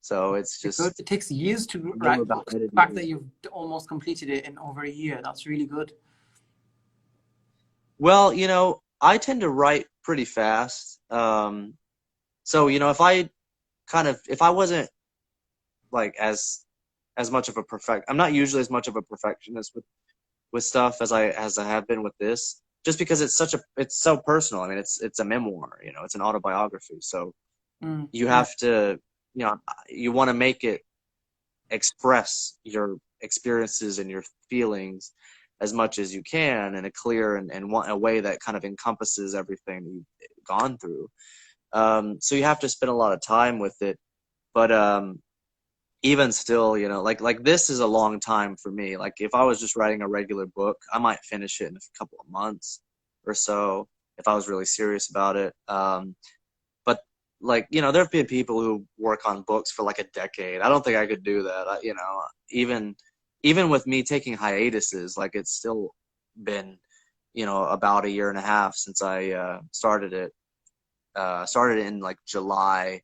So it's Good. just It takes years to more write about books. The fact editing. that you've almost completed it in over a year, that's really good. Well, you know, I tend to write pretty fast. So, you know, if I wasn't like as much of a I'm not usually as much of a perfectionist with stuff as I have been with this, just because it's so personal. I mean, it's a memoir, you know, it's an autobiography. So you Yeah. have to, you know, you want to make it express your experiences and your feelings as much as you can in a clear and a way that kind of encompasses everything that you've gone through. So you have to spend a lot of time with it. But even still, you know, like this is a long time for me. Like if I was just writing a regular book, I might finish it in a couple of months or so if I was really serious about it. But like, you know, there have been people who work on books for like a decade. I don't think I could do that. You know, even with me taking hiatuses, like it's still been, you know, about a year and a half since I started it. Started in like July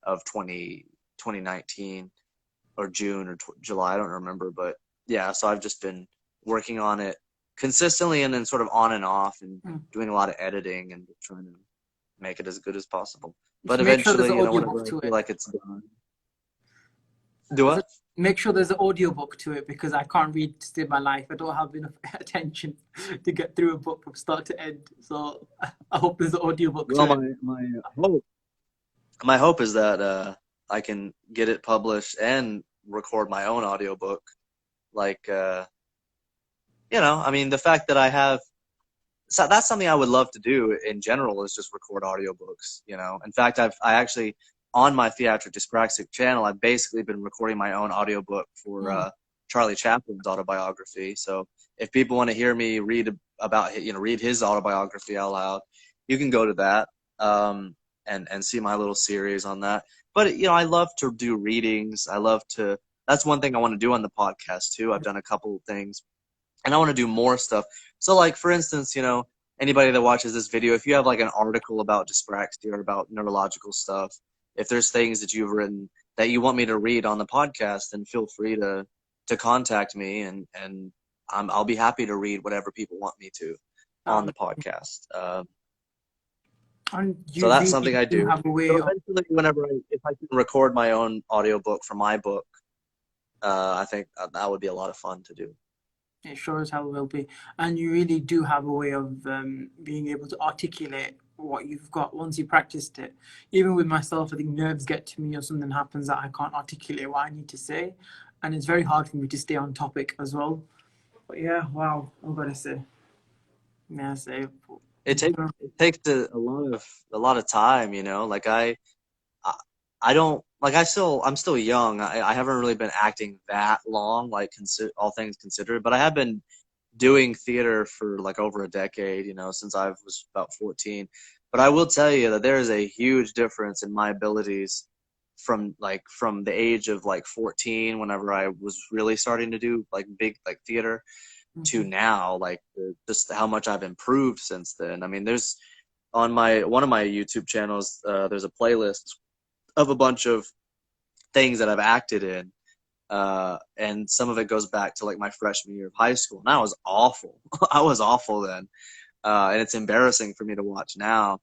of 2019 or June or July. I don't remember, but yeah. So I've just been working on it consistently and then sort of on and off and doing a lot of editing and trying to make it as good as possible. But Just make sure there's eventually, an you know, whenever audiobook I to feel it. like it's done. Do what? Make sure there's an audiobook to it, because I can't read to save my life. I don't have enough attention to get through a book from start to end. So I hope there's an audiobook Well, to it. my hope is that I can get it published and record my own audiobook. Like, you know, I mean, the fact that I have, so that's something I would love to do in general, is just record audiobooks, you know. In fact, I actually, on my Theatric Dyspraxic channel, I've basically been recording my own audiobook for Charlie Chaplin's autobiography. So if people want to hear me read about, you know, read his autobiography out loud, you can go to that and see my little series on that. But, you know, I love to do readings. That's one thing I want to do on the podcast too. I've done a couple of things and I want to do more stuff. So like, for instance, you know, anybody that watches this video, if you have like an article about dyspraxia or about neurological stuff, if there's things that you've written that you want me to read on the podcast, then feel free to contact me and I'll be happy to read whatever people want me to on the podcast. And So you that's really something I do do. have a way So of, eventually, if I can record my own audiobook for my book, I think that would be a lot of fun to do. it sure as hell will be. And you really do have a way of being able to articulate what you've got once you practiced it. Even with myself, I think nerves get to me or something happens that I can't articulate what I need to say. And it's very hard for me to stay on topic as well. But yeah, wow, I've got to say. Yeah, say. It takes a lot of time, you know. Like I don't like I'm still young. I haven't really been acting that long, like all things considered, but I have been doing theater for like over a decade, you know, since I was about 14. But I will tell you that there is a huge difference in my abilities from the age of like 14, whenever I was really starting to do like big like theater, to now, like just how much I've improved since then. I mean, there's on one of my YouTube channels, there's a playlist of a bunch of things that I've acted in. And some of it goes back to like my freshman year of high school. And I was awful. I was awful then. And it's embarrassing for me to watch now.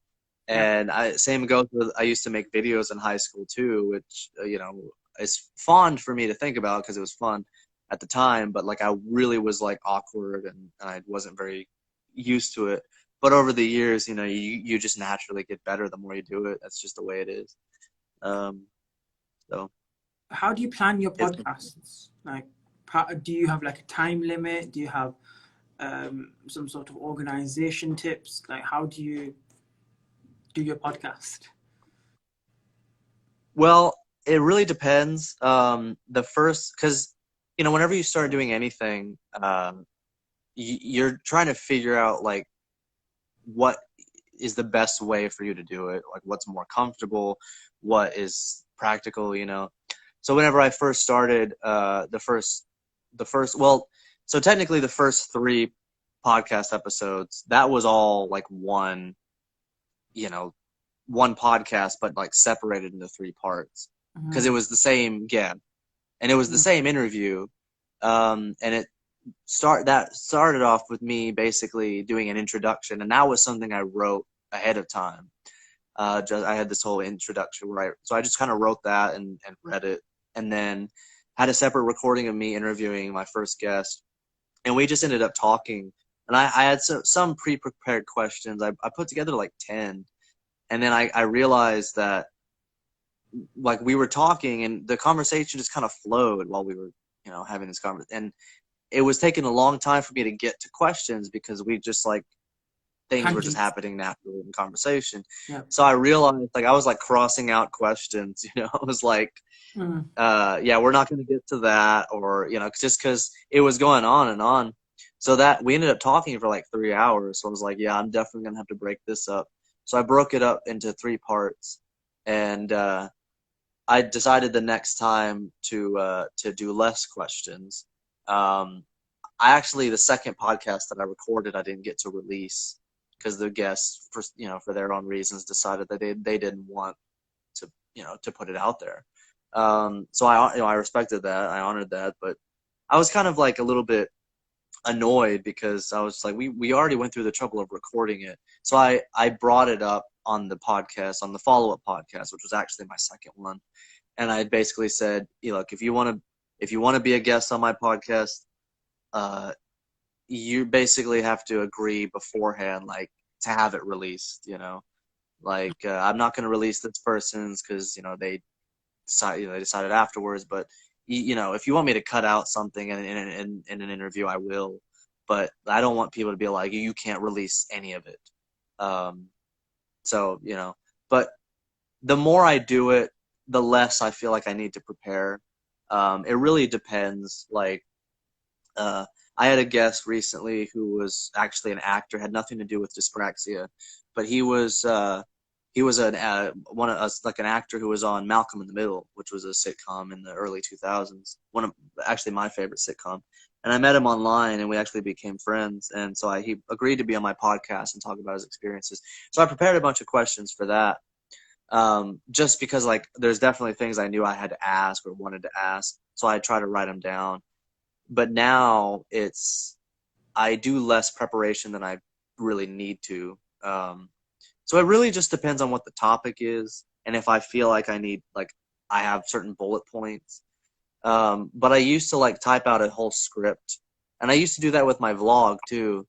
And same goes with, I used to make videos in high school too, which, you know, is fond for me to think about because it was fun at the time. But like I really was like awkward and I wasn't very used to it. But over the years, you know, you just naturally get better the more you do it. That's just the way it is. So How do you plan your it's podcasts? Like, do you have like a time limit? Do you have some sort of organization tips? Like, how do you do your podcast? Well, it really depends. Because, you know, whenever you start doing anything, you're trying to figure out like what is the best way for you to do it, like what's more comfortable, what is practical, you know. So whenever I first started, well, so technically the first 3 podcast episodes, that was all like one, you know, one podcast, but like separated into 3 parts because it was the same guest and it was the same interview. And it started off with me basically doing an introduction, and that was something I wrote ahead of time. I had this whole introduction so I just kind of wrote that and read it, and then had a separate recording of me interviewing my first guest, and we just ended up talking. And I had some pre-prepared questions. I put together like 10, and then I realized that like we were talking, and the conversation just kind of flowed while we were, you know, having this conversation. And it was taking a long time for me to get to questions because we just like things were just happening naturally in conversation. Yeah. So I realized like I was like crossing out questions, you know. I was like, yeah, we're not going to get to that, or, you know, just because it was going on and on. So that we ended up talking for like 3 hours. So I was like, yeah, I'm definitely going to have to break this up. So I broke it up into 3 parts, and I decided the next time to do less questions. I actually, the second podcast that I recorded, I didn't get to release because the guests, for, you know, for their own reasons, decided that they didn't want to, you know, to put it out there. So I respected that, I honored that, but I was kind of like a little bit annoyed because I was like, we already went through the trouble of recording it. So I brought it up on the podcast, on the follow-up podcast, which was actually my second one. And I basically said, look, if you want to be a guest on my podcast, you basically have to agree beforehand, like, to have it released, you know, like, I'm not going to release this person's because, you know, they decided afterwards, but you know, if you want me to cut out something in an interview, I will, but I don't want people to be like, you can't release any of it. So, you know, but the more I do it, the less I feel like I need to prepare. It really depends. Like, I had a guest recently who was actually an actor, had nothing to do with dyspraxia, but he was an actor who was on Malcolm in the Middle, which was a sitcom in the early 2000s. One of actually my favorite sitcom. And I met him online, and we actually became friends. And so he agreed to be on my podcast and talk about his experiences. So I prepared a bunch of questions for that, just because, like, there's definitely things I knew I had to ask or wanted to ask. So I try to write them down. But now I do less preparation than I really need to. So it really just depends on what the topic is, and if I feel like I have certain bullet points. But I used to like type out a whole script, and I used to do that with my vlog too,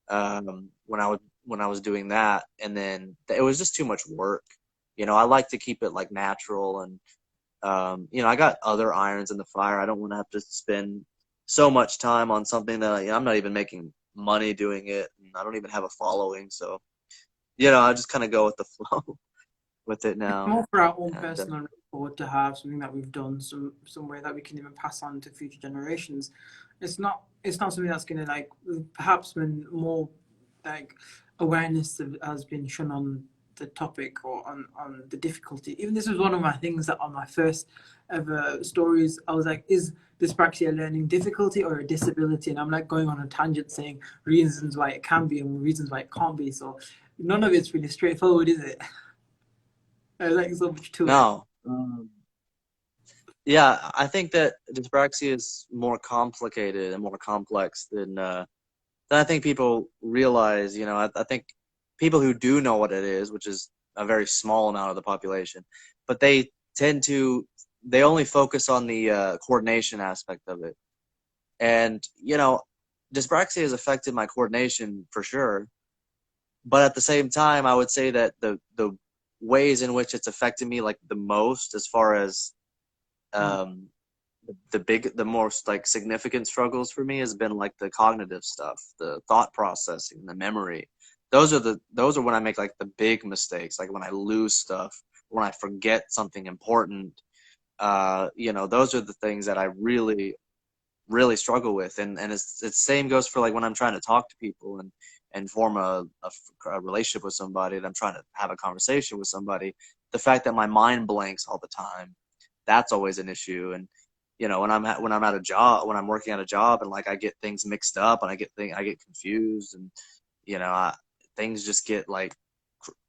when I was doing that, and then it was just too much work. You know, I like to keep it like natural, and you know, I got other irons in the fire. I don't want to have to spend so much time on something that I'm not even making money doing it, and I don't even have a following. So, you know, I just kind of go with the flow with it now. It's more for our own personal record to have something that we've done, some way that we can even pass on to future generations. It's not something that's going to, like, perhaps when more like awareness has been shown on the topic or on the difficulty. Even this was one of my things that on my first ever stories, I was like, is dyspraxia a learning difficulty or a disability? And I'm like going on a tangent saying reasons why it can be and reasons why it can't be. So none of it's really straightforward, is it? There's like so much to it. No. Yeah, I think that dyspraxia is more complicated and more complex than I think people realize. You know, I think people who do know what it is, which is a very small amount of the population, but they only focus on the coordination aspect of it. And, you know, dyspraxia has affected my coordination for sure. But at the same time, I would say that the ways in which it's affected me like the most, as far as the most like significant struggles for me, has been like the cognitive stuff, the thought processing, the memory. Those are when I make like the big mistakes, like when I lose stuff, when I forget something important. You know, those are the things that I really really struggle with. And it's the same goes for like when I'm trying to talk to people and form a relationship with somebody, and I'm trying to have a conversation with somebody. The fact that my mind blanks all the time, that's always an issue. And when I'm at a job, when I'm working at a job, and like I get things mixed up, and I get confused, and things just get like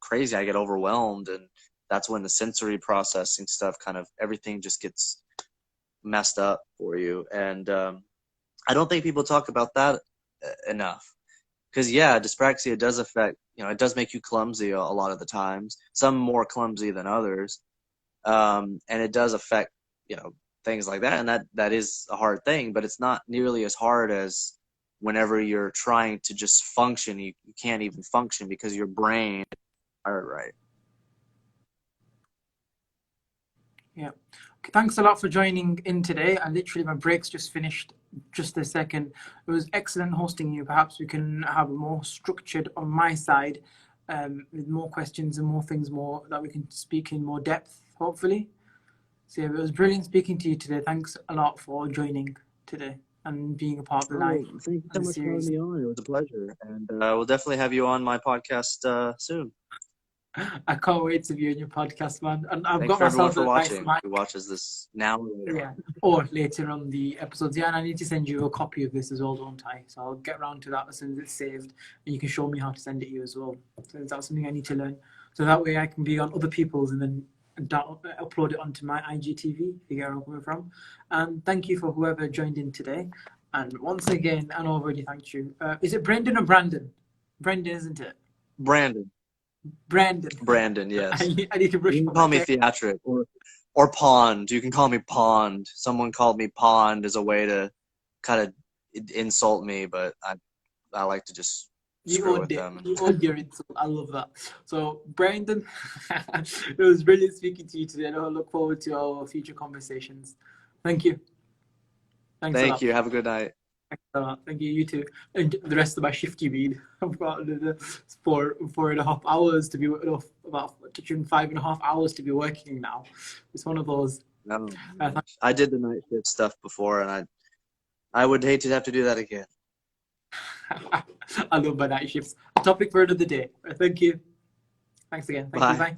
crazy. I get overwhelmed, and that's when the sensory processing stuff, kind of everything just gets messed up for you. And I don't think people talk about that enough, because dyspraxia does affect, it does make you clumsy a lot of the times, some more clumsy than others, and it does affect things like that, and that is a hard thing, but it's not nearly as hard as whenever you're trying to just function. You can't even function because your brain right. Yeah. Okay, thanks a lot for joining in today. And literally my break's just finished just a second. It was excellent hosting you. Perhaps we can have a more structured on my side, with more questions and more things that we can speak in more depth, hopefully. So it was brilliant speaking to you today. Thanks a lot for joining today and being a part of the live. Thank you so much for having me on. It was a pleasure. And we'll definitely have you on my podcast soon. I can't wait to be on your podcast, man. And I've Thanks got myself for watching. Nice Who watches this now or later? Yeah, or later on the episodes. Yeah, and I need to send you a copy of this as well, don't I? So I'll get around to that as soon as it's saved, and you can show me how to send it to you as well. So that's something I need to learn. So that way I can be on other people's and then upload it onto my IGTV, if you get where I'm coming from. And thank you for whoever joined in today. And once again, and I've already thanked you. Is it Brendan or Brandon? Brendan, isn't it? Brandon, yes. I need to brush. You can call me Theatric or Pond. You can call me Pond. Someone called me Pond as a way to kind of insult me, but I like to just screw with them. You owned your insult. I love that. So, Brandon, it was brilliant speaking to you today, and I look forward to our future conversations. Thank you. Thank you. Have a good night. Thank you. You too. And the rest of my shift, you mean? I've got another 4.5 hours to be about touching 5.5 hours to be working now. It's one of those. No, I did the night shift stuff before, and I would hate to have to do that again. I love my night shifts. A topic for another day. Thank you. Thanks again. Thank you. Bye.